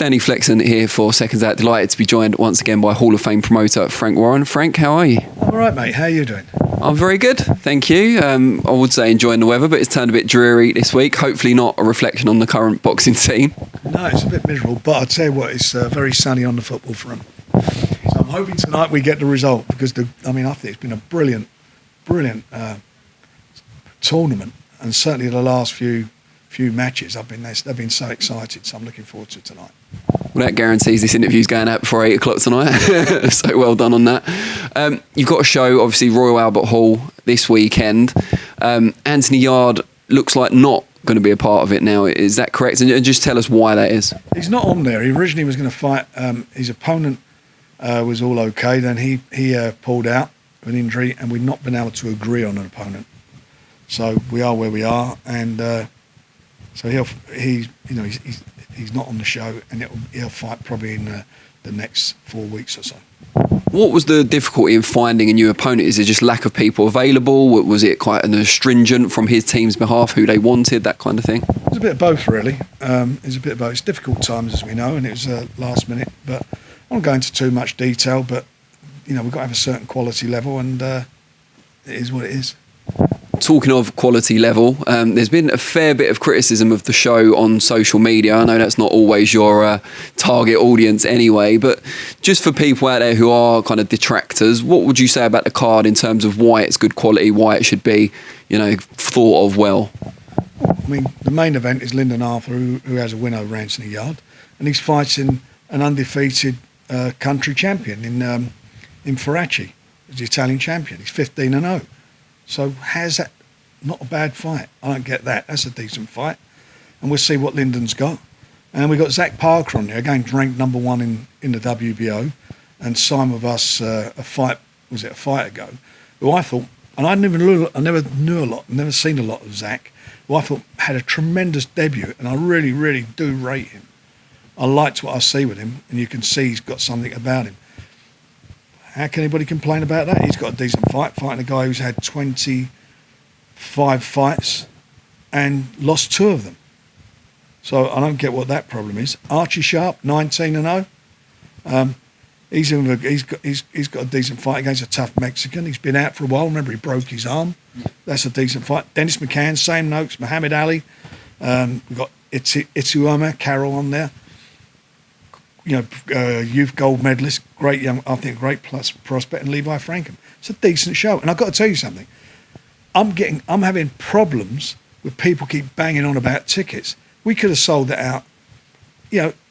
Danny Flexen here for SecondsOut. Delighted to be joined once again by Hall of Fame promoter Frank Warren. Frank, how are you? All right, mate. How are you doing? I'm very good, thank you. I would say enjoying the weather, but it's turned a bit dreary this week. Hopefully not a reflection on the current boxing scene. No, it's a bit miserable, but I'll tell you what, it's very sunny on the football front. So I'm hoping tonight we get the result because, I think it's been a brilliant tournament, and certainly the last few matches they've been so excited, so I'm looking forward to tonight. Well, that guarantees this interview's going out before 8 o'clock tonight. So well done on that. You've got a show, obviously, Royal Albert Hall this weekend. Anthony Yarde looks like not going to be a part of it now. Is that correct? And just tell us why that is. He's not on there. He originally was going to fight. His opponent was all okay. Then he pulled out of an injury, and we've not been able to agree on an opponent. So we are where we are, and so he's not on the show, and he'll fight probably in the next 4 weeks or so. What was the difficulty in finding a new opponent? Is it just lack of people available? Was it quite an astringent from his team's behalf, who they wanted, that kind of thing? It was a bit of both, really. It's a bit of both. It's difficult times, as we know, and it was last minute. But I won't go into too much detail, but we've got to have a certain quality level, and it is what it is. Talking of quality level, there's been a fair bit of criticism of the show on social media. I know that's not always your target audience anyway, but just for people out there who are kind of detractors, what would you say about the card in terms of why it's good quality, why it should be, thought of well? I mean, the main event is Lyndon Arthur, who has a win over Anthony Yarde, and he's fighting an undefeated country champion in Faraci, the Italian champion. He's 15-0. So how's that not a bad fight? I don't get that. That's a decent fight. And we'll see what Lyndon's got. And we've got Zach Parker on there, again, ranked number 1 in the WBO, and signed with us a fight ago, who I thought, and I never knew a lot, never seen a lot of Zach, who I thought had a tremendous debut, and I really, really do rate him. I liked what I see with him, and you can see he's got something about him. How can anybody complain about that? He's got a decent fight, fighting a guy who's had 25 fights and lost 2 of them. So I don't get what that problem is. Archie Sharp, 19-0. He's got a decent fight against a tough Mexican. He's been out for a while. Remember, he broke his arm. That's a decent fight. Dennis McCann, same notes. Muhammad Ali. We've got Itsuoma, Carroll on there. Youth gold medalist, great plus prospect, and Levi Frankham. It's a decent show, and I've got to tell you something. I'm having problems with people keep banging on about tickets. We could have sold that out,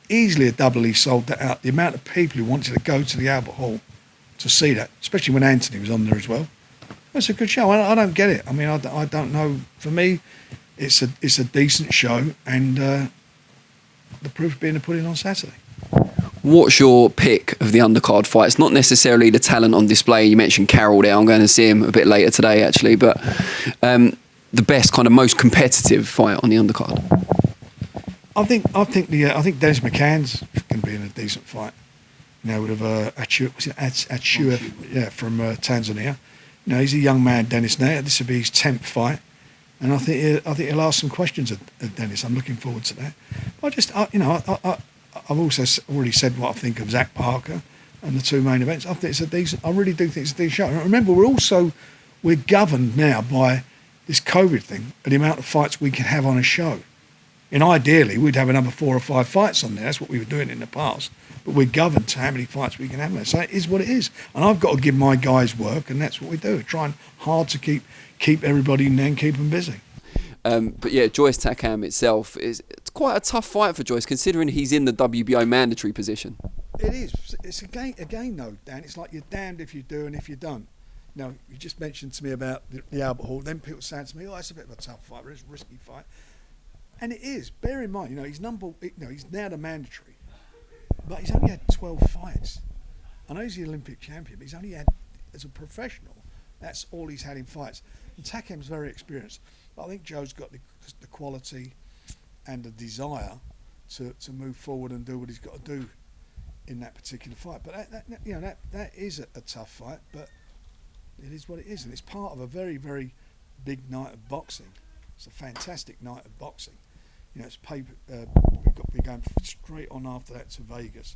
easily doubly sold that out. The amount of people who wanted to go to the Albert Hall to see that, especially when Anthony was on there as well. It's a good show. I don't get it. I mean, I don't know. For me, it's a decent show, and the proof being to put it on Saturday. What's your pick of the undercard fights? Not necessarily the talent on display. You mentioned Carroll there. I'm going to see him a bit later today, actually. But the best, kind of most competitive fight on the undercard. I think Dennis McCann's going to be in a decent fight. With Achua, from Tanzania. He's a young man, Dennis. Now this will be his 10th fight, and I think he'll ask some questions at Dennis. I'm looking forward to that. I've also already said what I think of Zach Parker and the 2 main events. I really do think it's a decent show. And remember, we're governed now by this COVID thing, and the amount of fights we can have on a show. And ideally, we'd have another 4 or 5 fights on there. That's what we were doing in the past. But we're governed to how many fights we can have there. So it is what it is. And I've got to give my guys work, and that's what we do. We're trying hard to keep everybody in there and keep them busy. But yeah, Joyce Takam itself it's quite a tough fight for Joyce, considering he's in the WBO mandatory position. It is. It's again though, Dan. It's like you're damned if you do and if you don't. You just mentioned to me about the Albert Hall. Then people saying to me, "Oh, that's a bit of a tough fight. It's a risky fight," and it is. Bear in mind, he's he's now the mandatory, but he's only had 12 fights. I know he's the Olympic champion, but he's only had, as a professional, that's all he's had in fights. And Takam's very experienced. But I think Joe's got the quality and the desire to move forward and do what he's got to do in that particular fight. But that is a tough fight, but it is what it is, and it's part of a very, very big night of boxing. It's a fantastic night of boxing, You know, it's paper. We're going straight on after that to Vegas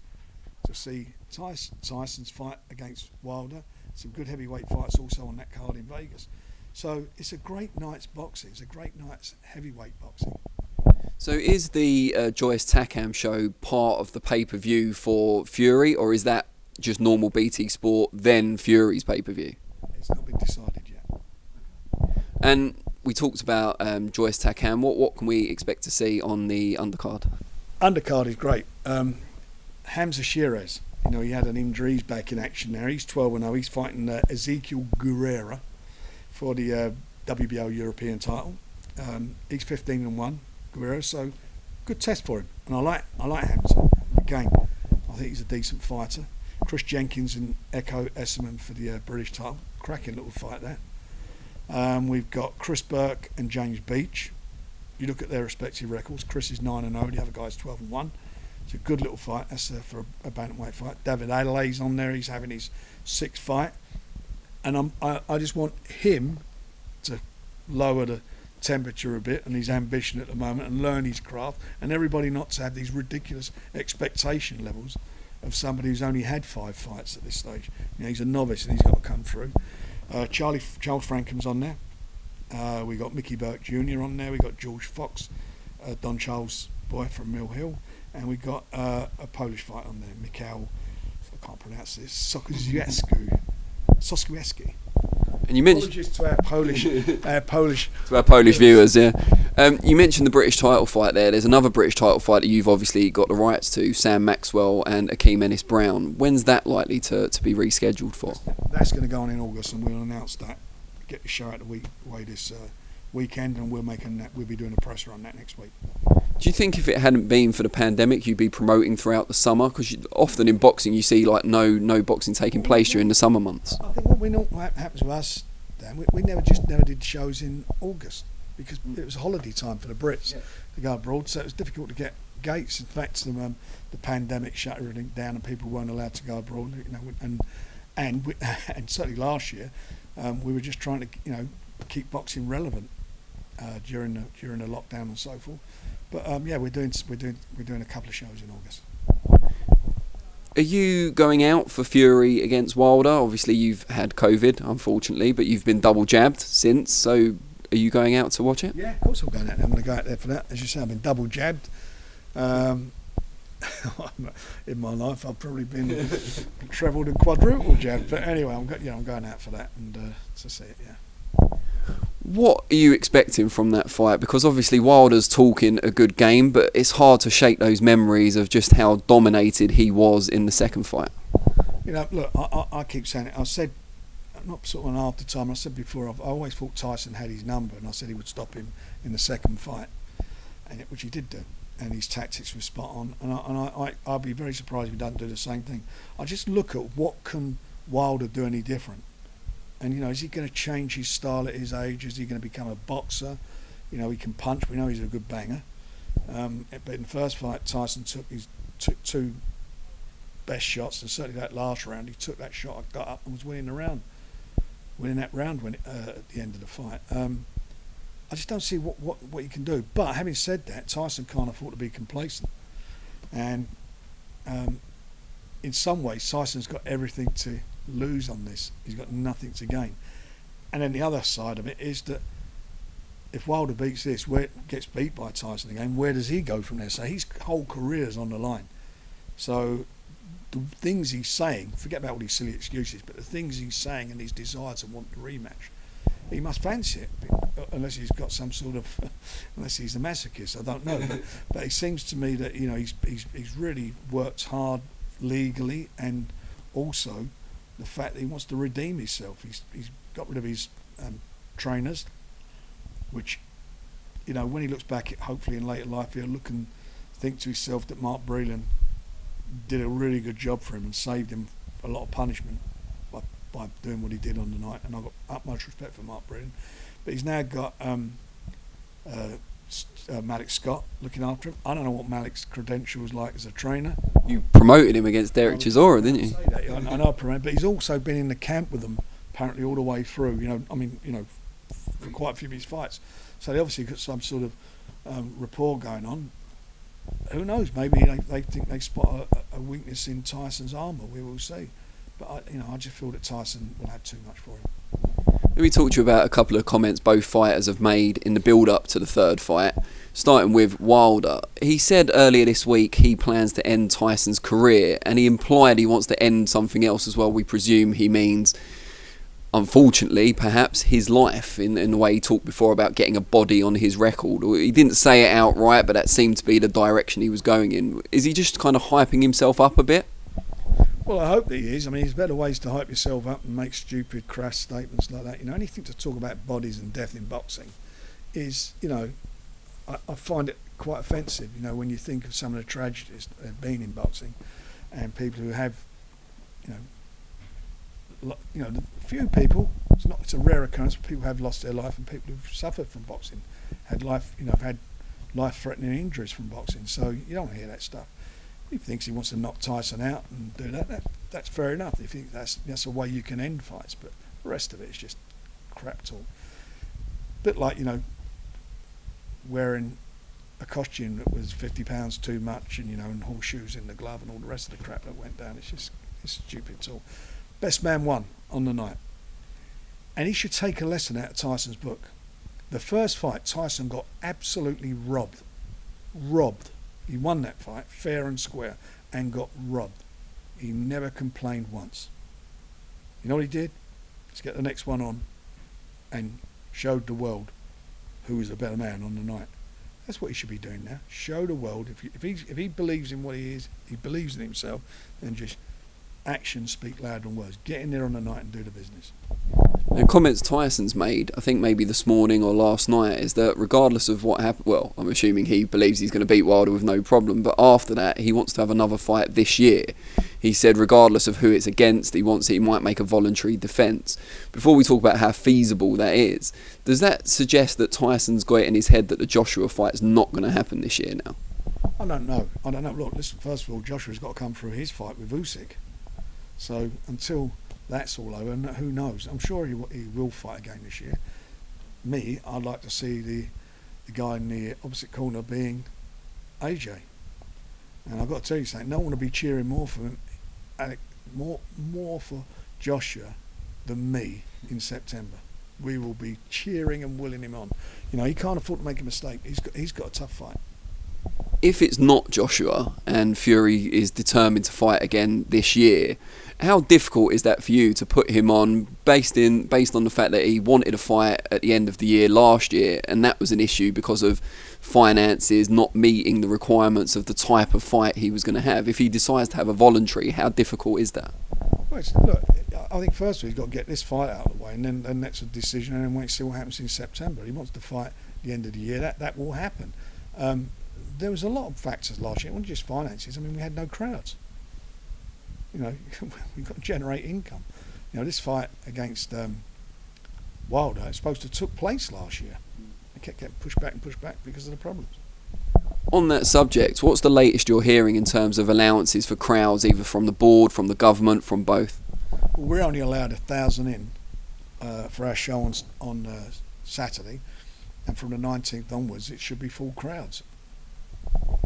to see Tyson's fight against Wilder. Some good heavyweight fights also on that card in Vegas. So it's a great night's boxing. It's a great night's heavyweight boxing. So is the Joyce Takam show part of the pay-per-view for Fury, or is that just normal BT Sport, then Fury's pay-per-view? It's not been decided yet. And we talked about Joyce Takam. What can we expect to see on the undercard? Undercard is great. Hamza Shiraz, you know, he had an injury. He's back in action now. He's 12-0. He's fighting Ezekiel Guerrera for the WBO European title. He's 15-1, Guerrera. So good test for him. And I like Hamza. Again, I think he's a decent fighter. Chris Jenkins and Echo Esserman for the British title. Cracking little fight there. We've got Chris Burke and James Beach. You look at their respective records. Chris is 9-0. The other guy's 12-1. It's a good little fight. That's for a bantamweight fight. David Adelaide's on there. He's having his 6th fight, and I just want him to lower the temperature a bit and his ambition at the moment and learn his craft, and everybody not to have these ridiculous expectation levels of somebody who's only had 5 fights at this stage. You know, he's a novice and he's got to come through. Charles Frankham's on there. We got Mickey Burke Jr. on there. We got George Fox, Don Charles' boy from Mill Hill, and we got a Polish fight on there, Mikhail. I can't pronounce this. Soskiewski. And you mentioned apologies to our Polish viewers. Yeah, you mentioned the British title fight there. There's another British title fight that you've obviously got the rights to, Sam Maxwell and Akeem Ennis-Brown. When's that likely to be rescheduled for? That's going to go on in August, and we'll announce that. Get the show out the way this weekend, and we'll be doing a presser on that next week. Do you think if it hadn't been for the pandemic, you'd be promoting throughout the summer? Because often in boxing, you see like no boxing taking place during the summer months. I think what happens with us, Dan, we never did shows in August because it was a holiday time for the Brits to go abroad, so it was difficult to get gates. In fact, the pandemic shut everything down, and people weren't allowed to go abroad. You know, and certainly last year, we were just trying to keep boxing relevant during the lockdown and so forth. But we're doing a couple of shows in August. Are you going out for Fury against Wilder? Obviously, you've had COVID, unfortunately, but you've been double jabbed since. So, are you going out to watch it? Yeah, of course I'm going out there. I'm going to go out there for that. As you say, I've been double jabbed. In my life, I've probably been trebled and quadruple jabbed. But anyway, I'm going out for that and to see it. Yeah. What are you expecting from that fight? Because obviously Wilder's talking a good game, but it's hard to shake those memories of just how dominated he was in the second fight. You know, look, I keep saying it. I said, not sort of an after time, I said before, I always thought Tyson had his number, and I said he would stop him in the second fight, which he did do, and his tactics were spot on. And I'd be very surprised if he doesn't do the same thing. I just look at what can Wilder do any different. And, is he going to change his style at his age? Is he going to become a boxer? He can punch. We know he's a good banger. But in the first fight, Tyson took 2 best shots, and certainly that last round, he took that shot, got up and was winning that round at the end of the fight. I just don't see what you can do. But having said that, Tyson can't afford to be complacent. And in some ways, Tyson's got everything to lose on this. He's got nothing to gain. And then the other side of it is that if Wilder beats this, gets beat by Tyson again, where does he go from there? So his whole career is on the line. So the things he's saying, forget about all these silly excuses, but the things he's saying and his desire to want the rematch, he must fancy it, unless he's got some sort of, unless he's a masochist, I don't know. But it seems to me that he's really worked hard legally, and also the fact that he wants to redeem himself. He's got rid of his trainers, which, when he looks back, hopefully in later life, he'll look and think to himself that Mark Breland did a really good job for him and saved him a lot of punishment by doing what he did on the night. And I've got utmost respect for Mark Breland. But he's now got Malik Scott looking after him. I don't know what Malik's credentials like as a trainer. You promoted him against Derek Chisora, didn't you? I know I promoted, but he's also been in the camp with them apparently all the way through. For quite a few of his fights. So they obviously got some sort of rapport going on. Who knows? Maybe they think they spot a weakness in Tyson's armour. We will see. But I just feel that Tyson will have too much for him. Let me talk to you about a couple of comments both fighters have made in the build-up to the third fight. Starting with Wilder, he said earlier this week he plans to end Tyson's career, and he implied he wants to end something else as well. We presume he means, unfortunately, perhaps his life, in the way he talked before about getting a body on his record. He didn't say it outright, but that seemed to be the direction he was going in. Is he just kind of hyping himself up a bit? Well, I hope that he is. I mean, there's better ways to hype yourself up and make stupid, crass statements like that. Anything to talk about bodies and death in boxing is, I find it quite offensive, when you think of some of the tragedies that have been in boxing and people who have, the few people, it's a rare occurrence, but people have lost their life and people who've suffered from boxing, have had life-threatening injuries from boxing. So you don't want to hear that stuff. If he thinks he wants to knock Tyson out and do that's fair enough. If you think that's a way you can end fights, but the rest of it is just crap talk. A bit like, wearing a costume that was £50 too much and horseshoes in the glove and all the rest of the crap that went down. It's stupid talk. Best man won on the night. And he should take a lesson out of Tyson's book. The first fight, Tyson got absolutely robbed. He won that fight fair and square and got robbed. He never complained once. You know what he did? Let's get the next one on and showed the world who was a better man on the night. That's what he should be doing now. Show the world. If he believes in what he is, he believes in himself, then just actions speak louder than words. Get in there on the night and do the business. And comments Tyson's made, I think maybe this morning or last night, is that regardless of what happened, well, I'm assuming he believes he's going to beat Wilder with no problem, but after that, he wants to have another fight this year. He said regardless of who it's against, he might make a voluntary defence. Before we talk about how feasible that is, does that suggest that Tyson's got it in his head that the Joshua fight is not going to happen this year now? I don't know. Look, listen, first of all, Joshua's got to come through his fight with Usyk. So until that's all over, who knows? I'm sure he will fight again this year. Me, I'd like to see the guy in the opposite corner being AJ. And I've got to tell you something, no one will be cheering more for him, more for Joshua than me in September. We will be cheering and willing him on. He can't afford to make a mistake. He's got a tough fight. If it's not Joshua and Fury is determined to fight again this year, how difficult is that for you to put him on based on the fact that he wanted a fight at the end of the year last year and that was an issue because of finances not meeting the requirements of the type of fight he was going to have? If he decides to have a voluntary, how difficult is that? Well, look, I think first of all he's got to get this fight out of the way and then that's a decision, and then wait to see what happens in September. He wants to fight at the end of the year, that will happen. There was a lot of factors last year. It wasn't just finances. I mean, we had no crowds. We've got to generate income. This fight against Wilder, it's supposed to have took place last year. It kept getting pushed back because of the problems. On that subject, what's the latest you're hearing in terms of allowances for crowds, either from the board, from the government, from both? Well, we're only allowed 1,000 in for our show on Saturday, and from the 19th onwards, it should be full crowds.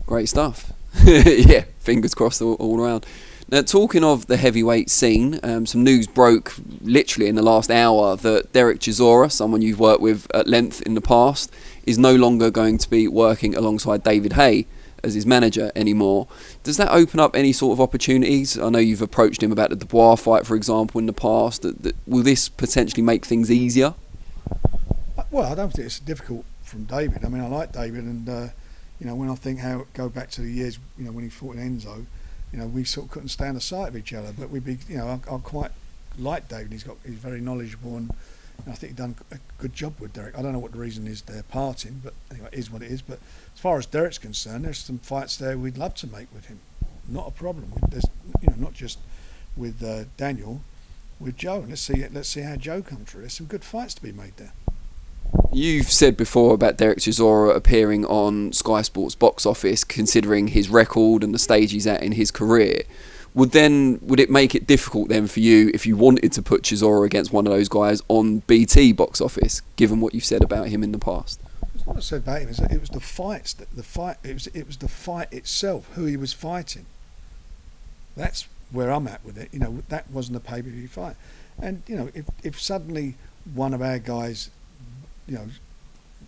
Great stuff. Yeah, fingers crossed all around. Now, talking of the heavyweight scene, some news broke literally in the last hour that Derek Chisora, someone you've worked with at length in the past, is no longer going to be working alongside David Haye as his manager anymore. Does that open up any sort of opportunities? I know you've approached him about the Dubois fight, for example, in the past. Will this potentially make things easier? Well, I don't think it's difficult from David. I mean, I like David, and when I think how it go back to the years, when he fought in Enzo, we sort of couldn't stand the sight of each other. But I quite like David. He's very knowledgeable, and I think he's done a good job with Derek. I don't know what the reason is they're parting, but anyway, it is what it is. But as far as Derek's concerned, there's some fights there we'd love to make with him. Not a problem. There's not just with Daniel, with Joe. Let's see how Joe comes through. There's some good fights to be made there. You've said before about Derek Chisora appearing on Sky Sports box office, considering his record and the stage he's at in his career. Would it make it difficult then for you if you wanted to put Chisora against one of those guys on BT box office, given what you've said about him in the past? What I said about him is that it was the fights, it was the fight itself, who he was fighting. That's where I'm at with it. You know, that wasn't a pay-per-view fight. And, you know, if suddenly one of our guys, you know,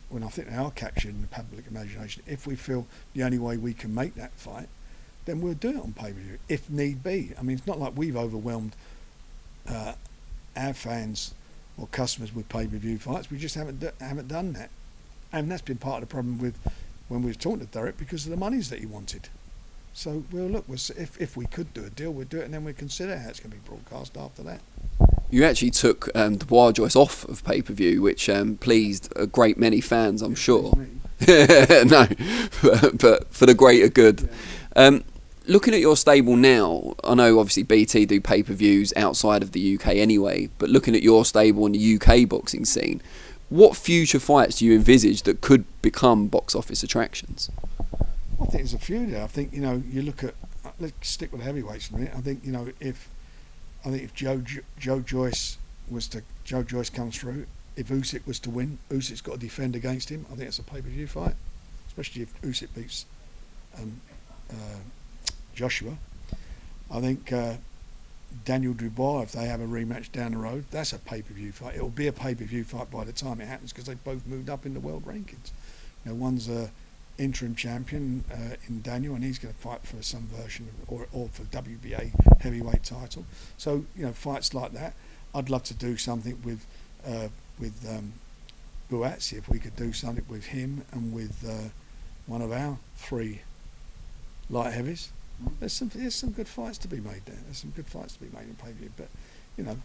when I think they are captured in the public imagination, if we feel the only way we can make that fight, then we'll do it on pay-per-view, if need be. I mean, it's not like we've overwhelmed our fans or customers with pay-per-view fights. We just haven't done that. And that's been part of the problem with when we were talking to Derek, because of the monies that he wanted. So we'll look, if we could do a deal, we'd do it, and then we'd consider how it's going to be broadcast after that. You actually took Joyce off of pay-per-view, which pleased a great many fans, I'm sure. No, but for the greater good. Yeah. Looking at your stable now, I know obviously BT do pay-per-views outside of the UK anyway, but looking at your stable in the UK boxing scene, what future fights do you envisage that could become box office attractions? I think there's a few there. I think, you know, you look at, let's stick with heavyweights for a minute. I think, you know, if Joyce comes through, if Usyk was to win, Usyk's got to defend against him. I think it's a pay-per-view fight, especially if Usyk beats Joshua. I think Daniel Dubois, if they have a rematch down the road, that's a pay-per-view fight. It'll be a pay-per-view fight by the time it happens, because they both moved up in the world rankings. You know, one's a interim champion in Daniel, and he's going to fight for some version of, or for WBA heavyweight title. So, you know, fights like that. I'd love to do something with Buatsi, if we could do something with him and with one of our three light heavies. There's some good fights to be made there. There's some good fights to be made in pay-per-view, but, you know,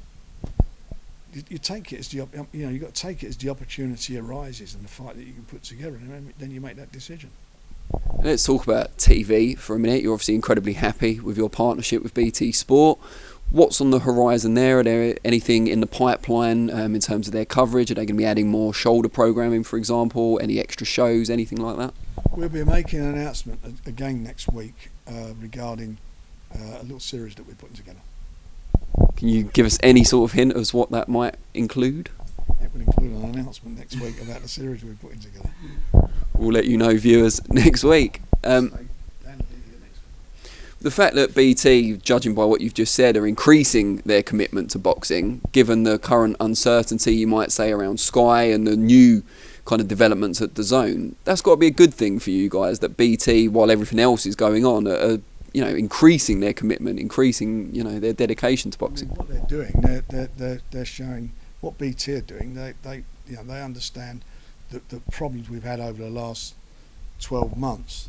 you take it as you got to take it as the opportunity arises and the fight that you can put together, and then you make that decision. Let's talk about TV for a minute. You're obviously incredibly happy with your partnership with BT Sport. What's on the horizon there? Are there anything in the pipeline in terms of their coverage? Are they going to be adding more shoulder programming, for example? Any extra shows, anything like that? We'll be making an announcement again next week regarding a little series that we're putting together. Can you give us any sort of hint as what that might include? It will include an announcement next week about the series we're putting together. We'll let you know, viewers, next week. The fact that BT, judging by what you've just said, are increasing their commitment to boxing, given the current uncertainty, you might say, around Sky and the new kind of developments at DAZN, that's got to be a good thing for you guys, that BT, while everything else is going on, are increasing their commitment, increasing, their dedication to boxing. What they're doing, they're showing what BT are doing. They understand the problems we've had over the last 12 months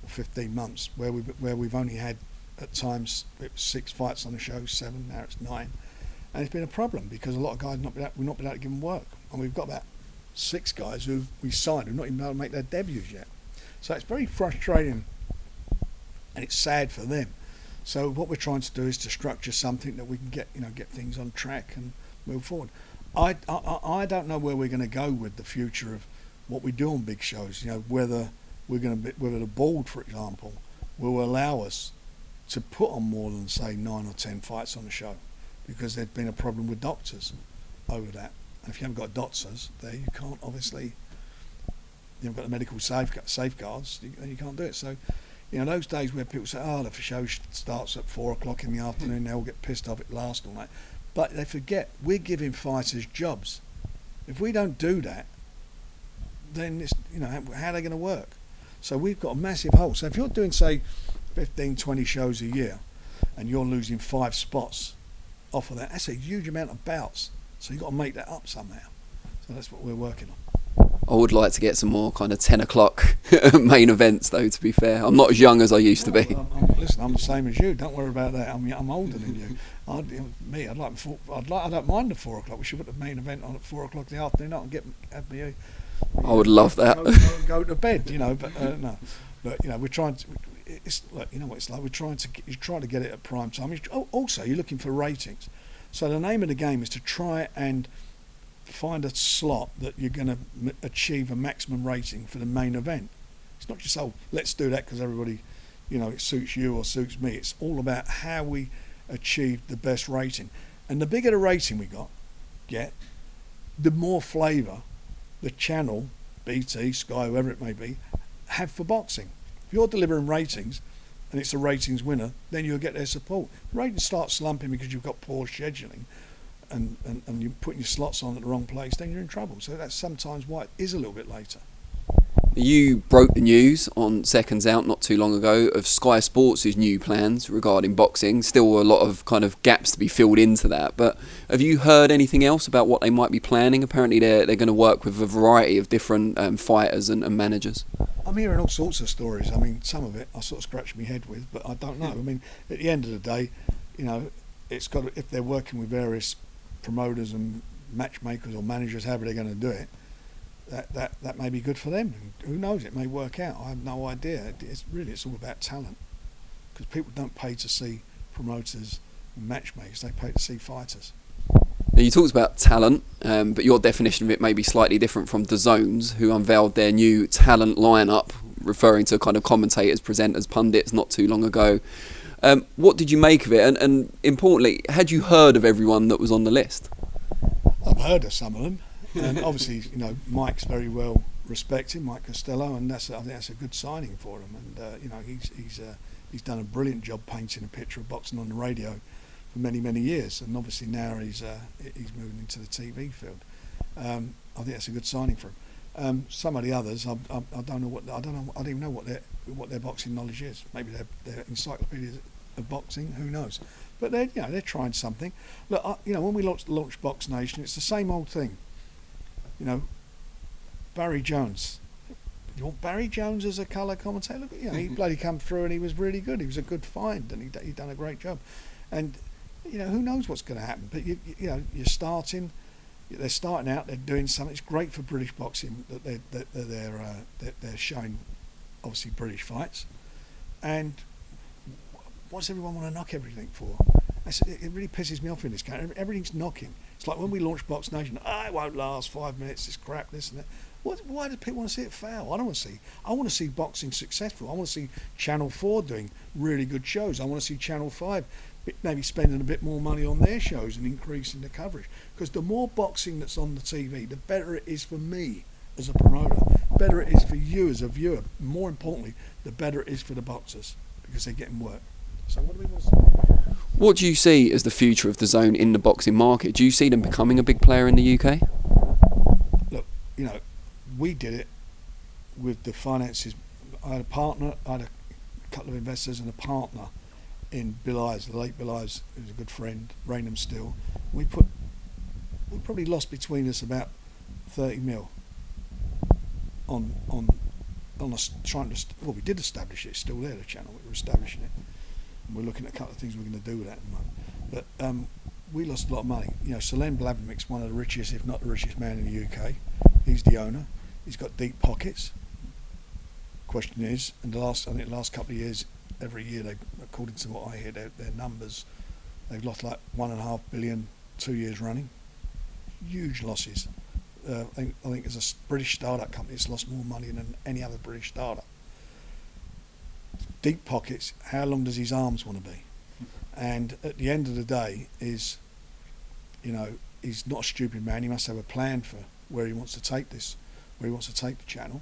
or 15 months, where we've only had at times it was 6 fights on the show, 7, now it's 9, and it's been a problem because a lot of guys we've not been able to give them work, and we've got about 6 guys who we signed who've not even been able to make their debuts yet. So it's very frustrating. And it's sad for them. So what we're trying to do is to structure something that we can get things on track and move forward. I don't know where we're going to go with the future of what we do on big shows. Whether the board, for example, will allow us to put on more than, say, 9 or 10 fights on the show, because there's been a problem with doctors over that. And if you haven't got doctors there, you can't obviously. You haven't got the medical safeguards, then you can't do it. So. Those days where people say, the show starts at 4 o'clock in the afternoon, they all get pissed off at last all night. But they forget, we're giving fighters jobs. If we don't do that, then it's, how are they going to work? So we've got a massive hole. So if you're doing, say, 15, 20 shows a year, and you're losing 5 spots off of that, that's a huge amount of bouts. So you've got to make that up somehow. So that's what we're working on. I would like to get some more kind of 10 o'clock main events, though, to be fair. I'm not as young as I used to be. Listen, I'm the same as you. Don't worry about that. I'm older than you. I don't mind the 4 o'clock. We should put the main event on at 4 o'clock in the afternoon and have me. I would love that. Go to bed, but no. But we're trying to. It's what it's like. You're trying to get it at prime time. Also, you're looking for ratings. So the name of the game is to try and find a slot that you're going to achieve a maximum rating for the main event. It's not just, let's do that because everybody, it suits you or suits me. It's all about how we achieve the best rating. And the bigger the rating we get, the more flavour the channel BT, Sky, whoever it may be, have for boxing. If you're delivering ratings and it's a ratings winner, then you'll get their support. Ratings start slumping because you've got poor scheduling and you're putting your slots on at the wrong place, then you're in trouble. So that's sometimes why it is a little bit later. You broke the news on Seconds Out not too long ago of Sky Sports' new plans regarding boxing. Still a lot of kind of gaps to be filled into that. But have you heard anything else about what they might be planning? Apparently they're going to work with a variety of different fighters and managers. I'm hearing all sorts of stories. I mean, some of it I sort of scratch my head with, but I don't know. I mean, at the end of the day, you know, it's got to, if they're working with various promoters and matchmakers or managers, however they're going to do it, that may be good for them. And who knows? It may work out. I have no idea. It's all about talent, because people don't pay to see promoters and matchmakers. They pay to see fighters. Now, you talked about talent, but your definition of it may be slightly different from DAZN's, who unveiled their new talent lineup, referring to kind of commentators, presenters, pundits not too long ago. What did you make of it? And importantly, had you heard of everyone that was on the list? I've heard of some of them. And obviously, you know, Mike's very well respected, Mike Costello, and I think that's a good signing for him. And you know, he's done a brilliant job painting a picture of boxing on the radio for many years, and obviously now he's moving into the TV field. I think that's a good signing for him. Some of the others, I don't know I don't even know what their boxing knowledge is. Maybe they're encyclopedias of boxing. Who knows? But they're trying something. Look, you know, when we launched Box Nation, it's the same old thing. You know, Barry Jones. You want Barry Jones as a colour commentator? Look, you know, he bloody come through and he was really good. He was a good find and he'd done a great job. And you know, who knows what's going to happen? But you know, they're starting out. They're doing something. It's great for British boxing that they're showing, obviously, British fights. And what does everyone want to knock everything for? It really pisses me off in this country. Everything's knocking. It's like when we launched Box Nation. It won't last 5 minutes. It's crap. This and that. Why do people want to see it fail? I don't want to see. I want to see boxing successful. I want to see Channel 4 doing really good shows. I want to see Channel 5 maybe spending a bit more money on their shows and increasing the coverage. Because the more boxing that's on the TV, the better it is for me as a promoter. The better it is for you as a viewer. More importantly, the better it is for the boxers, because they're getting work. So what do we want to see? What do you see as the future of DAZN in the boxing market? Do you see them becoming a big player in the UK? Look, you know, we did it with the finances. I had a partner, I had a couple of investors and a partner in Bill Ives, the late Bill Ives, who was a good friend, Raynham still. We probably lost between us about 30 mil on us trying to, well, we did establish it. It's still there, the channel. We were establishing it. And we're looking at a couple of things we're going to do with that at the moment. But we lost a lot of money. You know, Solen Blavimic's one of the richest, if not the richest man in the UK. He's the owner. He's got deep pockets. Question is, in the last couple of years, every year they, according to what I hear, their numbers, they've lost like 1.5 billion 2 years running. Huge losses. I think as a British startup company, it's lost more money than any other British startup. Deep pockets. How long does his arms want to be? And at the end of the day, is, you know, he's not a stupid man. He must have a plan for where he wants to take this, where he wants to take the channel.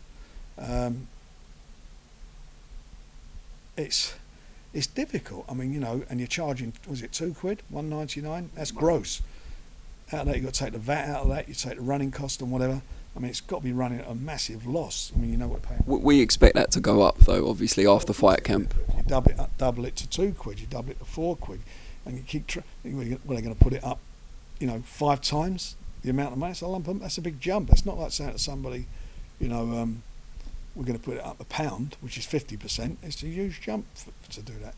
It's difficult. I mean, you know, and you're charging, was it £2, £1.99? That's gross. Out of that, you've got to take the VAT out of that. You take the running cost and whatever. I mean, it's got to be running at a massive loss. I mean, you know what paying. We expect that to go up, though, obviously, after fight camp. You double it to £2, you double it to £4, and you keep. Well, they're going to put it up, you know, 5 times the amount of money. It's a lump. That's a big jump. It's not like saying to somebody, you know, we're going to put it up £1, which is 50%. It's a huge jump to do that,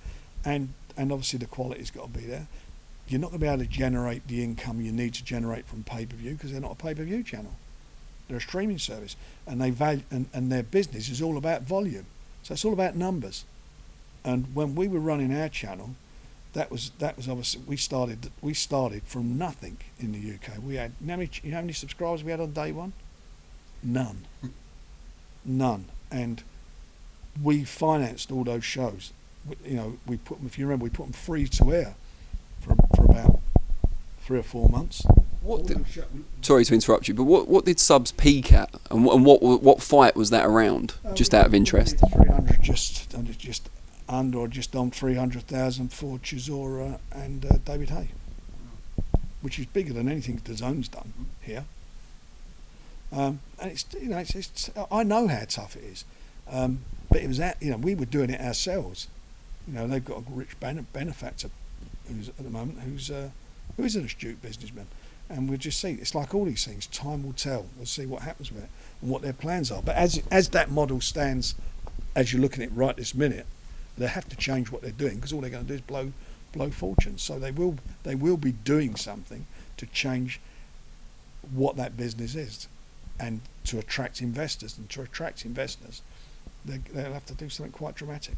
and obviously the quality's got to be there. You're not going to be able to generate the income you need to generate from pay-per-view, because they're not a pay-per-view channel. They're a streaming service, and they value, and their business is all about volume. So it's all about numbers. And when we were running our channel, that was obviously we started from nothing in the UK. We had you know how many subscribers we had on day one? None. And we financed all those shows. You know, we put them, if you remember, we put them free to air for about 3 or 4 months. Sorry to interrupt you, but what did subs peak at, and what fight was that around? Just out of interest. 300, just under or just on 300,000 for Chisora and David Hay, which is bigger than anything DAZN's done here. And it's I know how tough it is, but it was we were doing it ourselves. They've got a rich benefactor who's at the moment who is an astute businessman, and we'll just see. It's like all these things. Time will tell. We'll see what happens with it and what their plans are. But as that model stands, as you're looking at it right this minute, they have to change what they're doing, because all they're going to do is blow fortunes. So they will be doing something to change what that business is, and to attract investors. And to attract investors, they'll have to do something quite dramatic.